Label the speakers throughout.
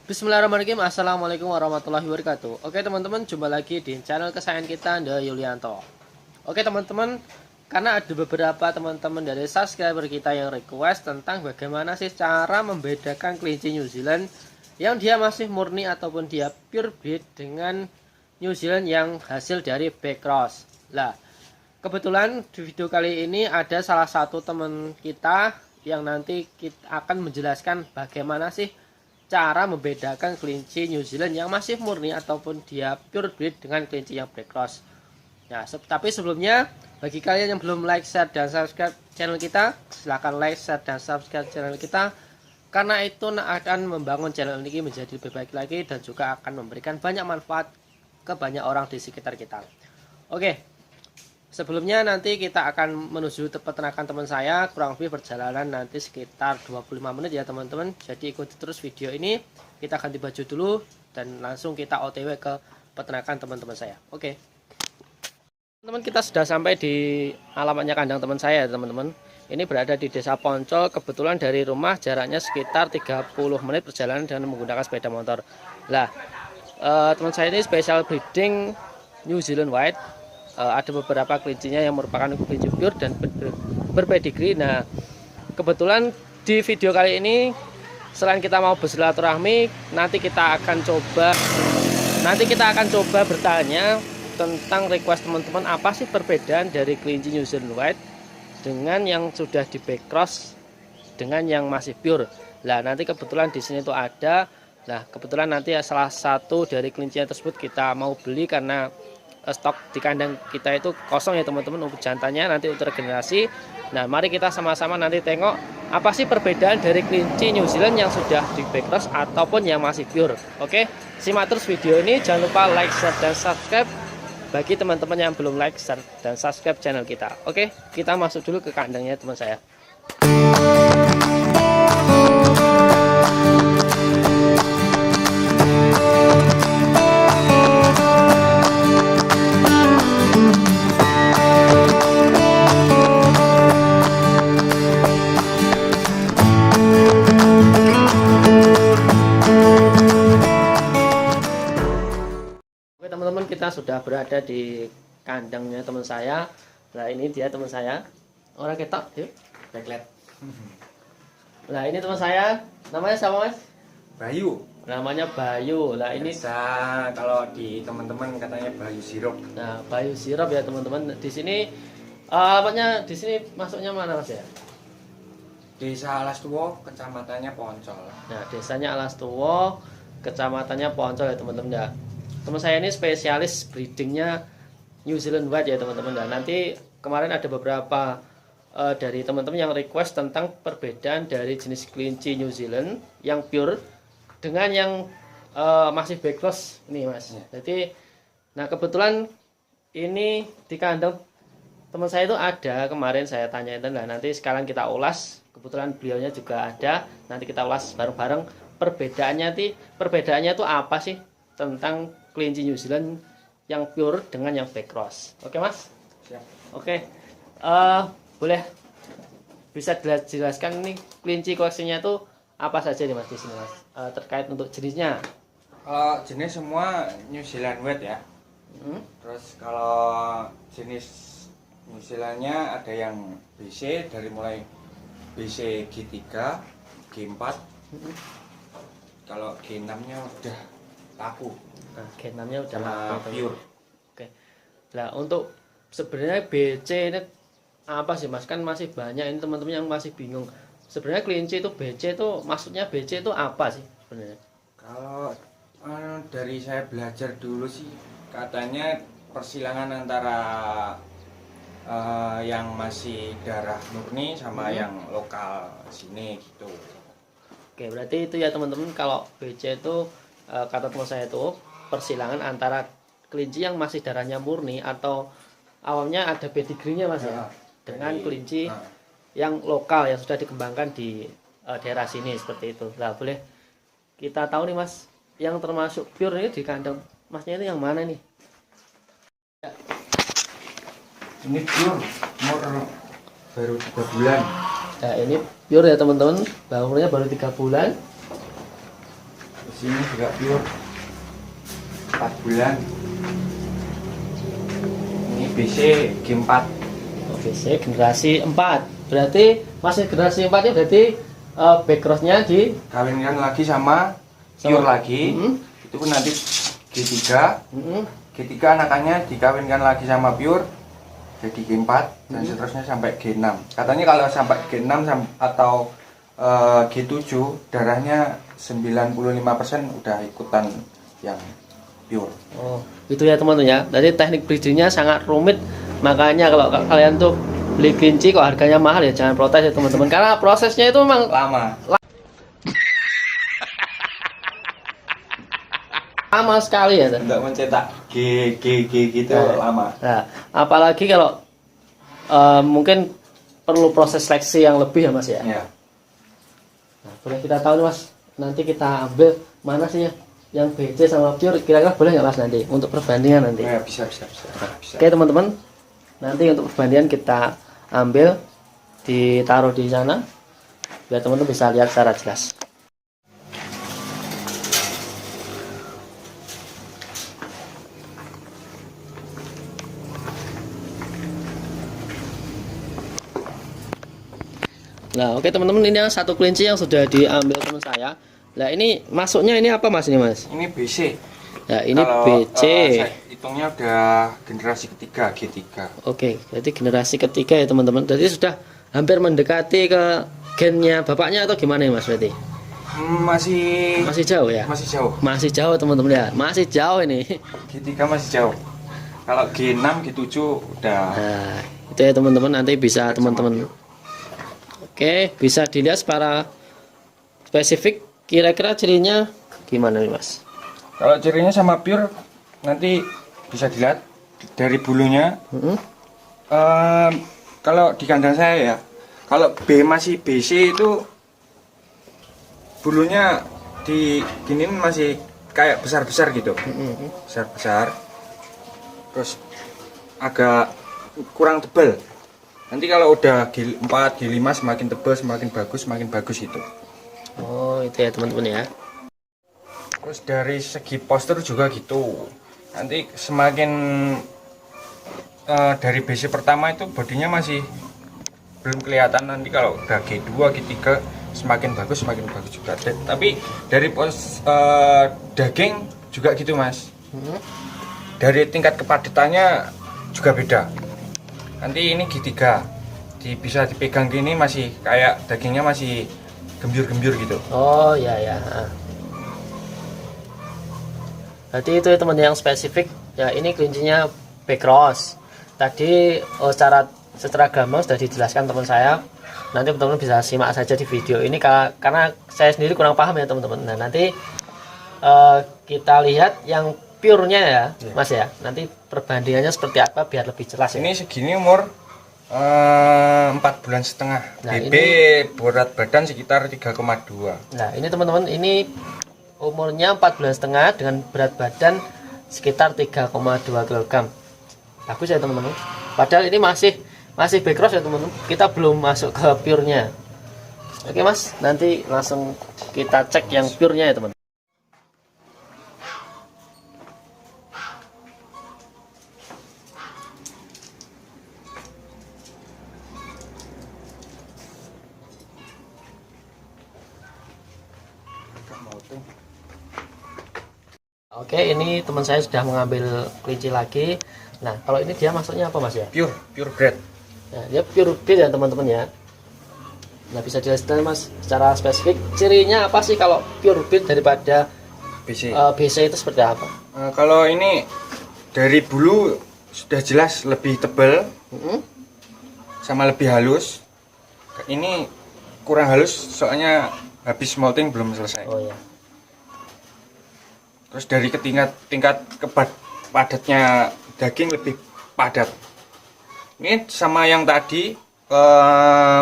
Speaker 1: Bismillahirrahmanirrahim. Assalamualaikum warahmatullahi wabarakatuh. Oke teman-teman, jumpa lagi di channel kesayangan kita, Anda Yulianto. Oke teman-teman, karena ada beberapa teman-teman dari subscriber kita yang request tentang bagaimana sih cara membedakan kelinci New Zealand yang dia masih murni ataupun dia pure breed dengan New Zealand yang hasil dari backcross. Lah, kebetulan di video kali ini ada salah satu teman kita yang nanti kita akan menjelaskan bagaimana sih cara membedakan kelinci New Zealand yang masih murni ataupun dia pure breed dengan kelinci yang backcross. Nah, tapi sebelumnya bagi kalian yang belum like, share, dan subscribe channel kita, silahkan like, share, dan subscribe channel kita, karena itu akan membangun channel ini menjadi lebih baik lagi dan juga akan memberikan banyak manfaat ke banyak orang di sekitar kita. Oke. Sebelumnya nanti kita akan menuju peternakan teman saya, kurang lebih perjalanan nanti sekitar 25 menit ya teman-teman. Jadi ikuti terus video ini, kita ganti baju dulu dan langsung kita OTW ke peternakan teman-teman saya. Oke. Teman-teman, kita sudah sampai di alamatnya kandang teman saya teman-teman. Ini berada di Desa Poncol, kebetulan dari rumah jaraknya sekitar 30 menit perjalanan dengan menggunakan sepeda motor. Lah, teman saya ini special breeding New Zealand White. Ada beberapa kelincinya yang merupakan kelinci pure dan berpedigree. Nah, kebetulan di video kali ini selain kita mau bersilaturahmi, nanti kita akan coba bertanya tentang request teman-teman, apa sih perbedaan dari kelinci New Zealand White dengan yang sudah di backcross dengan yang masih pure. Nah, nanti kebetulan di sini tuh ada. Nah, kebetulan nanti salah satu dari kelincinya tersebut kita mau beli karena stok di kandang kita itu kosong ya teman-teman untuk jantannya, nanti untuk regenerasi. Nah, mari kita sama-sama nanti tengok apa sih perbedaan dari kelinci New Zealand yang sudah di backcross ataupun yang masih pure. Oke, simak terus video ini, jangan lupa like, share, dan subscribe bagi teman-teman yang belum like, share, dan subscribe channel kita. Oke, kita masuk dulu ke kandangnya teman saya. Teman-teman, kita sudah berada di kandangnya teman saya. Nah, ini dia teman saya. Orang ketok, yuk. Backlight. Nah, ini teman saya. Namanya siapa, Mas?
Speaker 2: Bayu.
Speaker 1: Namanya Bayu. Nah, ini
Speaker 2: kalau di teman-teman katanya Bayu Sirup.
Speaker 1: Nah, Bayu Sirup ya teman-teman. Di sini alamatnya di sini masuknya mana, Mas ya?
Speaker 2: Desa Alastuwo, kecamatannya Poncol.
Speaker 1: Nah, desanya Alastuwo, kecamatannya Poncol ya teman-teman ya. Teman saya ini spesialis breedingnya New Zealand White ya teman-teman. Nah, nanti kemarin ada beberapa dari teman-teman yang request tentang perbedaan dari jenis kelinci New Zealand yang pure dengan yang masih backcross ini, Mas. Ya. Jadi, nah kebetulan ini di kandang teman saya itu ada, kemarin saya tanyain, nah nanti sekarang kita ulas. Kebetulan beliaunya juga ada, nanti kita ulas bareng-bareng perbedaannya itu apa sih tentang kelinci New Zealand yang pure dengan yang backcross. Oke, Mas?
Speaker 2: Siap.
Speaker 1: Oke. Boleh bisa dijelaskan nih kelinci koleksinya itu apa saja nih, Mas, di sini, Mas? Terkait untuk jenisnya.
Speaker 2: Kalau jenis semua New Zealand White ya. Terus kalau jenis New Zealandnya ada yang BC, dari mulai BC G3, G4. Kalau G6-nya udah laku.
Speaker 1: Nah, G6-nya udah laku
Speaker 2: pure.
Speaker 1: Oke. Nah, untuk sebenarnya BC ini apa sih, Mas? Kan masih banyak ini teman-teman yang masih bingung. Sebenarnya kelinci itu BC itu maksudnya BC itu apa sih sebenarnya?
Speaker 2: Kalau dari saya belajar dulu sih katanya persilangan antara yang masih darah murni sama yang lokal sini gitu.
Speaker 1: Oke, berarti itu ya teman-teman, kalau BC itu kata teman saya itu persilangan antara kelinci yang masih darahnya murni atau awalnya ada pedigree-nya, Mas ya, dengan kelinci yang lokal yang sudah dikembangkan di daerah sini seperti itu. Nah, boleh kita tahu nih, Mas, yang termasuk pure ini di kandang Masnya itu yang mana nih? Ya.
Speaker 2: Ini pure umur baru 3 bulan.
Speaker 1: Nah, ini pure ya teman-teman, umurnya baru 3 bulan.
Speaker 2: Sini juga pure 4 bulan. Ini BC G4.
Speaker 1: Oh, BC generasi 4. Berarti masih generasi 4 ini berarti backcrossnya di
Speaker 2: Kawinkan lagi sama pure lagi. Itu pun nanti G3. G3 anakannya dikawinkan lagi sama pure jadi G4 dan seterusnya sampai G6. Katanya kalau sampai G6 atau G7 darahnya 95% udah ikutan yang pure.
Speaker 1: Oh, itu ya teman-teman ya. Jadi teknik breedingnya sangat rumit. Makanya kalau kalian tuh beli kelinci kok harganya mahal ya jangan protes ya teman-teman. Karena prosesnya itu memang lama sekali ya.
Speaker 2: Untuk mencetak G gitu lama.
Speaker 1: Nah, apalagi kalau mungkin perlu proses seleksi yang lebih ya Mas ya.
Speaker 2: Ya.
Speaker 1: Nah, boleh kita tahu nih Mas. Nanti kita ambil mana sih yang BC sama pure kira-kira boleh nggak Mas nanti untuk perbandingan nanti?
Speaker 2: Ya, bisa.
Speaker 1: Oke teman-teman, nanti untuk perbandingan kita ambil ditaruh di sana biar teman-teman bisa lihat secara jelas. Nah, oke teman-teman, ini yang satu kelinci yang sudah diambil teman saya. Nah, ini masuknya ini apa Mas ini Mas?
Speaker 2: Ini BC.
Speaker 1: Ya, ini
Speaker 2: kalau,
Speaker 1: BC.
Speaker 2: Saya hitungnya udah generasi ketiga G3.
Speaker 1: Oke, jadi generasi ketiga ya teman-teman. Jadi sudah hampir mendekati ke gennya bapaknya atau gimana ya Mas berarti?
Speaker 2: Masih
Speaker 1: jauh ya?
Speaker 2: Masih jauh.
Speaker 1: Masih jauh teman-teman ya. Masih jauh ini.
Speaker 2: G3 masih jauh. Kalau G6, G7 udah.
Speaker 1: Nah, itu ya teman-teman, nanti bisa teman-teman. Oke, bisa dilihat secara spesifik kira-kira cirinya gimana nih Mas?
Speaker 2: Kalau cirinya sama pure nanti bisa dilihat dari bulunya. Kalau di kandang saya ya, kalau masih BC itu bulunya di giniin masih kayak besar-besar gitu, besar-besar, terus agak kurang tebal. Nanti kalau udah G4, G5 semakin tebal, semakin bagus itu.
Speaker 1: Oh, itu ya teman-teman ya.
Speaker 2: Terus dari segi postur juga gitu. Nanti semakin dari BC pertama itu bodinya masih belum kelihatan. Nanti kalau udah G2, G3 semakin bagus juga. Tapi dari daging juga gitu Mas. Dari tingkat kepadatannya juga beda. Nanti ini G3 bisa dipegang gini masih kayak dagingnya masih gembur-gembur gitu.
Speaker 1: Oh ya. Berarti itu ya teman yang spesifik ya, ini kelincinya backcross. Tadi secara gamblang sudah dijelaskan teman saya. Nanti teman-teman bisa simak saja di video ini karena saya sendiri kurang paham ya teman-teman. Nah, nanti kita lihat yang pure-nya ya Mas ya. Nanti perbandingannya seperti apa biar lebih jelas ya.
Speaker 2: Ini segini umur 4,5 bulan.
Speaker 1: Nah,
Speaker 2: BB berat badan sekitar 3,2.
Speaker 1: Nah, ini teman-teman, ini umurnya 4,5 bulan dengan berat badan sekitar 3,2 kg. Bagus ya teman-teman. Padahal ini masih backcross ya teman-teman. Kita belum masuk ke pure-nya. Oke Mas, nanti langsung kita cek yang pure-nya ya teman-teman. Oke, ini teman saya sudah mengambil kelinci lagi. Nah, kalau ini dia masuknya apa Mas ya?
Speaker 2: Pure breed.
Speaker 1: Nah, dia pure breed ya teman-teman ya. Nah, bisa dijelaskan Mas secara spesifik cirinya apa sih kalau pure breed daripada
Speaker 2: BC?
Speaker 1: BC itu seperti apa?
Speaker 2: Kalau ini dari bulu sudah jelas lebih tebal, sama lebih halus. Ini kurang halus soalnya habis molting belum selesai.
Speaker 1: Oh ya.
Speaker 2: Terus dari tingkat padatnya daging lebih padat. Ini sama yang tadi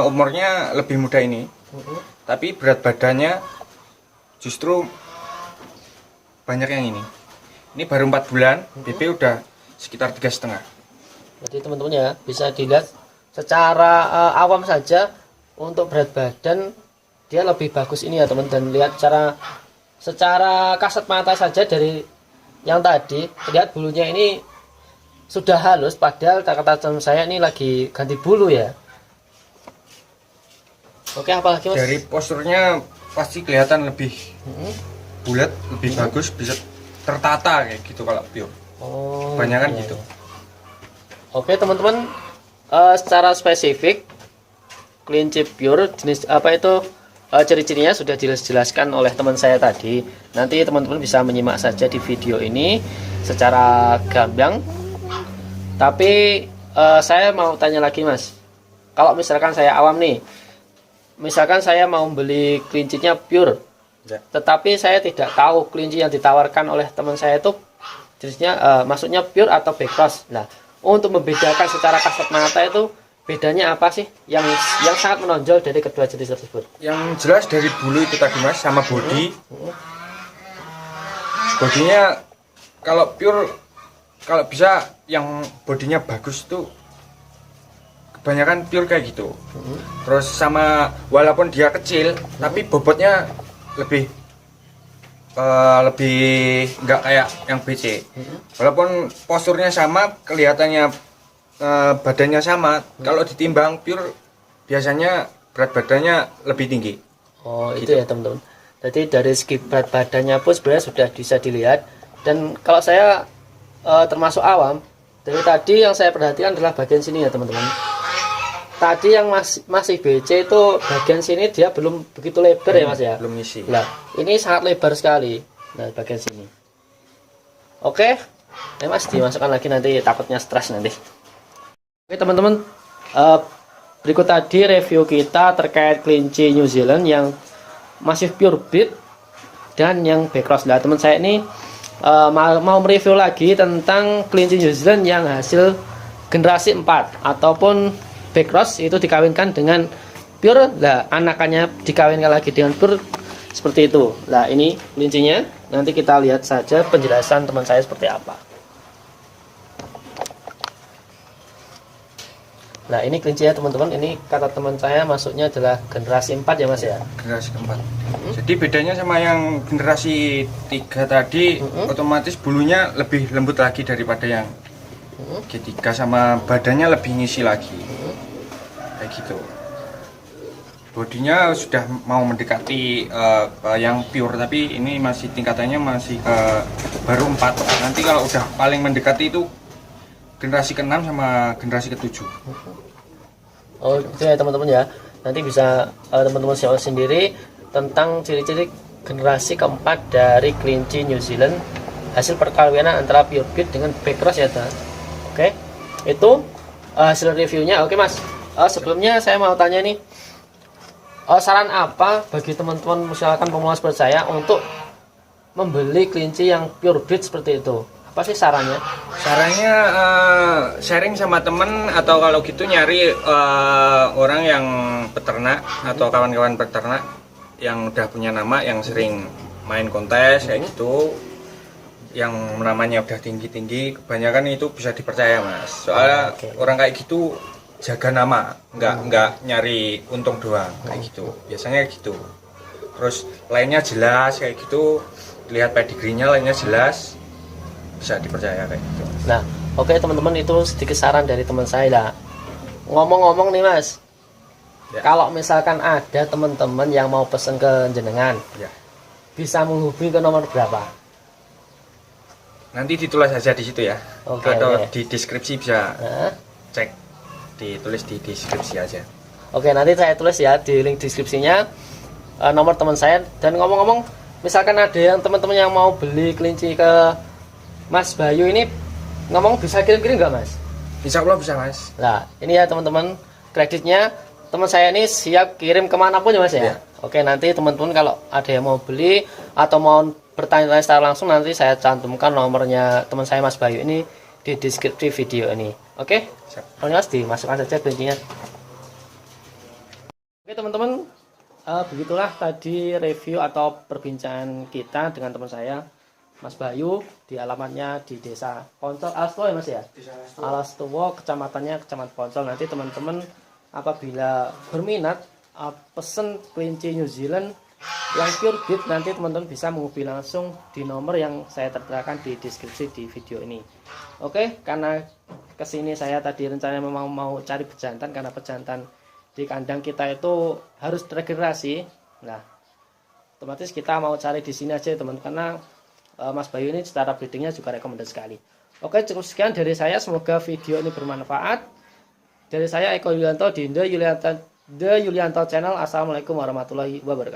Speaker 2: umurnya lebih muda ini, tapi berat badannya justru banyak yang ini. Ini baru 4 bulan, BB udah sekitar 3,5.
Speaker 1: Jadi teman-teman ya bisa dilihat secara awam saja untuk berat badan dia lebih bagus ini ya teman, dan lihat cara secara kasat mata saja dari yang tadi lihat bulunya ini sudah halus, padahal kata teman saya ini lagi ganti bulu ya. Oke, apalagi Mas?
Speaker 2: Dari posturnya pasti kelihatan lebih bulat, lebih bagus, bisa tertata kayak gitu kalau pure.
Speaker 1: Oh,
Speaker 2: Kebanyakan
Speaker 1: iya,
Speaker 2: gitu.
Speaker 1: iya. Oke teman-teman, secara spesifik kelinci pure jenis apa itu, ciri-cirinya sudah dijelaskan oleh teman saya tadi. Nanti teman-teman bisa menyimak saja di video ini secara gamblang. Tapi saya mau tanya lagi Mas, kalau misalkan saya awam nih, misalkan saya mau beli kelincinya pure,
Speaker 2: Ya.
Speaker 1: tetapi saya tidak tahu kelinci yang ditawarkan oleh teman saya itu jenisnya maksudnya pure atau backcross. Nah, untuk membedakan secara kasat mata itu bedanya apa sih yang sangat menonjol dari kedua jenis tersebut?
Speaker 2: Yang jelas dari bulu itu tadi Mas, sama body. Bodinya kalau pure, kalau bisa yang bodinya bagus tuh kebanyakan pure kayak gitu. Terus sama walaupun dia kecil, tapi bobotnya lebih nggak kayak yang BC. Walaupun posturnya sama, kelihatannya badannya sama, kalau ditimbang pure biasanya berat badannya lebih tinggi.
Speaker 1: Oh,
Speaker 2: Gitu.
Speaker 1: itu ya teman-teman. Jadi dari segi berat badannya pun sebenarnya sudah bisa dilihat. Dan kalau saya termasuk awam, dari tadi yang saya perhatikan adalah bagian sini ya teman-teman. Tadi yang masih BC itu bagian sini dia belum begitu lebar ya Mas ya.
Speaker 2: Belum ngisi.
Speaker 1: Nah, ini sangat lebar sekali. Nah, bagian sini. Oke, Mas dimasukkan lagi nanti takutnya stres nanti. Oke teman-teman, berikut tadi review kita terkait kelinci New Zealand yang masih pure breed dan yang backcross. Nah teman saya ini mau mereview lagi tentang kelinci New Zealand yang hasil generasi 4 ataupun backcross itu dikawinkan dengan pure. Nah anakannya dikawinkan lagi dengan pure seperti itu. Nah ini kelincinya, nanti kita lihat saja penjelasan teman saya seperti apa. Nah ini kelincinya teman-teman, ini kata teman saya masuknya adalah generasi 4 ya Mas ya.
Speaker 2: Generasi keempat. Jadi bedanya sama yang generasi 3 tadi, otomatis bulunya lebih lembut lagi daripada yang G3, sama badannya lebih ngisi lagi. Kayak gitu. Bodinya sudah mau mendekati yang pure, tapi ini masih tingkatannya masih baru 4. Nanti kalau udah paling mendekati itu generasi ke-6 sama generasi ke-7.
Speaker 1: Oh itu ya teman-teman ya. Nanti bisa teman-teman simak sendiri tentang ciri-ciri generasi keempat dari kelinci New Zealand hasil perkawinan antara pure breed dengan backcross ya teman. Oke, itu hasil reviewnya. Oke Mas, sebelumnya saya mau tanya nih, saran apa bagi teman-teman misalkan pemula seperti saya untuk membeli kelinci yang pure breed seperti itu? Apa sih sarannya?
Speaker 2: Sarannya sharing sama temen, atau kalau gitu nyari orang yang peternak atau kawan-kawan peternak yang udah punya nama, yang sering main kontes kayak gitu, yang namanya udah tinggi-tinggi. Kebanyakan itu bisa dipercaya Mas, soalnya orang kayak gitu jaga nama, nggak nyari untung doang kayak gitu, biasanya gitu. Terus lainnya jelas kayak gitu, lihat pedigrinya lainnya jelas, bisa dipercaya kayak gitu.
Speaker 1: Nah, oke teman-teman, itu sedikit saran dari teman saya lah. Ngomong-ngomong nih Mas,
Speaker 2: Ya.
Speaker 1: kalau misalkan ada teman-teman yang mau pesen ke jenengan,
Speaker 2: Ya.
Speaker 1: bisa menghubungi ke nomor berapa?
Speaker 2: Nanti ditulis aja di situ ya,
Speaker 1: Oke,
Speaker 2: atau
Speaker 1: oke.
Speaker 2: di deskripsi bisa
Speaker 1: Nah,
Speaker 2: cek, ditulis di deskripsi aja.
Speaker 1: oke, nanti saya tulis ya di link deskripsinya nomor teman saya. Dan ngomong-ngomong, misalkan ada yang teman-teman yang mau beli kelinci ke Mas Bayu ini, ngomong bisa kirim-kirim nggak Mas?
Speaker 2: Insya Allah bisa Mas.
Speaker 1: Nah, ini ya teman-teman, kreditnya teman saya ini siap kirim kemanapun ya Mas ya.
Speaker 2: Ya.
Speaker 1: Oke, nanti teman-teman kalau ada yang mau beli atau mau bertanya-tanya secara langsung, nanti saya cantumkan nomornya teman saya Mas Bayu ini di deskripsi video ini. Oke,
Speaker 2: Siap.
Speaker 1: Mas dimasukkan saja kelincinya. Oke teman-teman, begitulah tadi review atau perbincangan kita dengan teman saya Mas Bayu di alamatnya di Desa Poncol Alastuwo ya Mas ya. Alastuwo, kecamatannya Kecamatan Poncol. Nanti teman-teman apabila berminat pesen kelinci New Zealand Yang pure breed nanti teman-teman bisa menghubungi langsung di nomor yang saya terterakan di deskripsi di video ini. Oke, karena kesini saya tadi rencananya memang mau cari pejantan, karena pejantan di kandang kita itu harus regenerasi. Nah, otomatis kita mau cari di sini aja teman, karena Mas Bayu ini secara breedingnya juga rekomendasi sekali. Oke, cukup sekian dari saya, semoga video ini bermanfaat. Dari saya Eko Yulianto di The Yulianto Channel. Assalamualaikum warahmatullahi wabarakatuh.